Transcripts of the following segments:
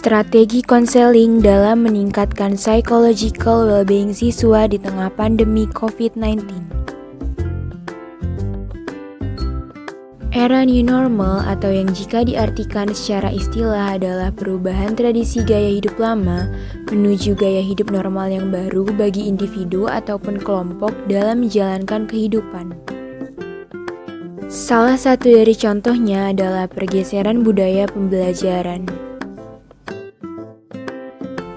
Strategi konseling dalam meningkatkan psychological well-being siswa di tengah pandemi COVID-19. Era new normal atau yang jika diartikan secara istilah adalah perubahan tradisi gaya hidup lama menuju gaya hidup normal yang baru bagi individu ataupun kelompok dalam menjalankan kehidupan. Salah satu dari contohnya adalah pergeseran budaya pembelajaran.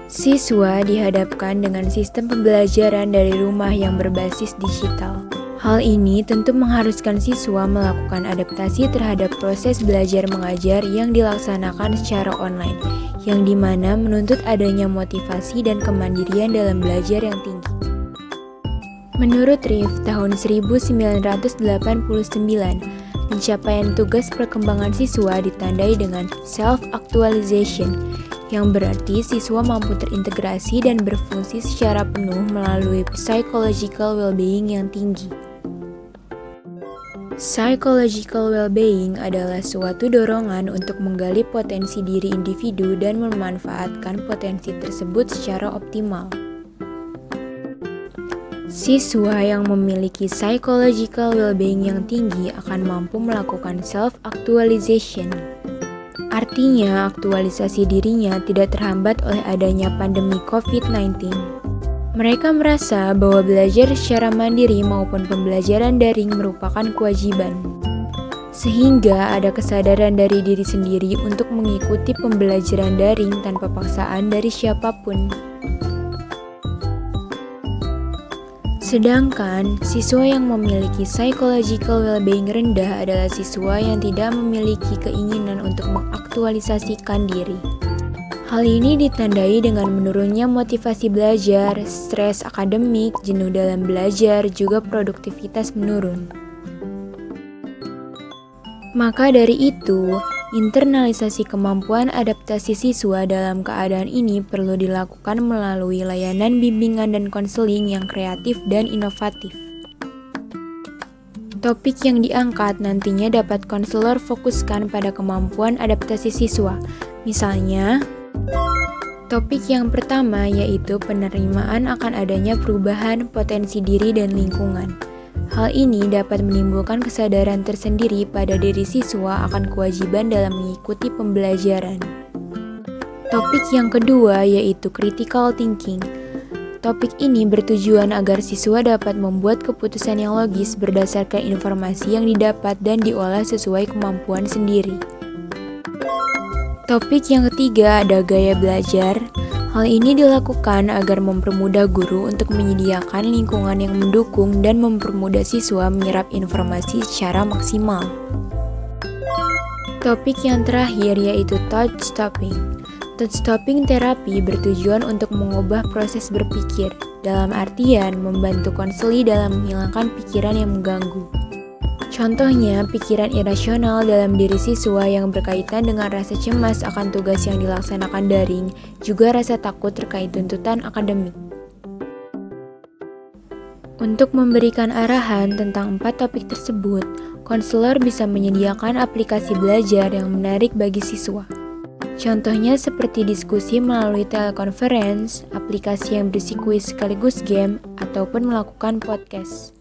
Siswa dihadapkan dengan sistem pembelajaran dari rumah yang berbasis digital. Hal ini tentu mengharuskan siswa melakukan adaptasi terhadap proses belajar mengajar yang dilaksanakan secara online, yang dimana menuntut adanya motivasi dan kemandirian dalam belajar yang tinggi. Menurut Riff, tahun 1989, pencapaian tugas perkembangan siswa ditandai dengan self-actualization, yang berarti siswa mampu terintegrasi dan berfungsi secara penuh melalui psychological well-being yang tinggi. Psychological well-being adalah suatu dorongan untuk menggali potensi diri individu dan memanfaatkan potensi tersebut secara optimal. Siswa yang memiliki psychological well-being yang tinggi akan mampu melakukan self-actualization. Artinya, aktualisasi dirinya tidak terhambat oleh adanya pandemi COVID-19. Mereka merasa bahwa belajar secara mandiri maupun pembelajaran daring merupakan kewajiban. Sehingga ada kesadaran dari diri sendiri untuk mengikuti pembelajaran daring tanpa paksaan dari siapapun. Sedangkan, siswa yang memiliki psychological well-being rendah adalah siswa yang tidak memiliki keinginan untuk mengaktualisasikan diri. Hal ini ditandai dengan menurunnya motivasi belajar, stres akademik, jenuh dalam belajar, juga produktivitas menurun. Maka dari itu, internalisasi kemampuan adaptasi siswa dalam keadaan ini perlu dilakukan melalui layanan bimbingan dan konseling yang kreatif dan inovatif. Topik yang diangkat nantinya dapat konselor fokuskan pada kemampuan adaptasi siswa. Misalnya, topik yang pertama yaitu penerimaan akan adanya perubahan potensi diri dan lingkungan. Hal ini dapat menimbulkan kesadaran tersendiri pada diri siswa akan kewajiban dalam mengikuti pembelajaran. Topik yang kedua yaitu critical thinking. Topik ini bertujuan agar siswa dapat membuat keputusan yang logis berdasarkan informasi yang didapat dan diolah sesuai kemampuan sendiri. Topik yang ketiga ada gaya belajar. Hal ini dilakukan agar mempermudah guru untuk menyediakan lingkungan yang mendukung dan mempermudah siswa menyerap informasi secara maksimal. Topik yang terakhir yaitu thought stopping. Thought stopping terapi bertujuan untuk mengubah proses berpikir, dalam artian membantu konseli dalam menghilangkan pikiran yang mengganggu. Contohnya, pikiran irasional dalam diri siswa yang berkaitan dengan rasa cemas akan tugas yang dilaksanakan daring, juga rasa takut terkait tuntutan akademik. Untuk memberikan arahan tentang 4 topik tersebut, konselor bisa menyediakan aplikasi belajar yang menarik bagi siswa. Contohnya seperti diskusi melalui telekonferensi, aplikasi yang berisi kuis sekaligus game, ataupun melakukan podcast.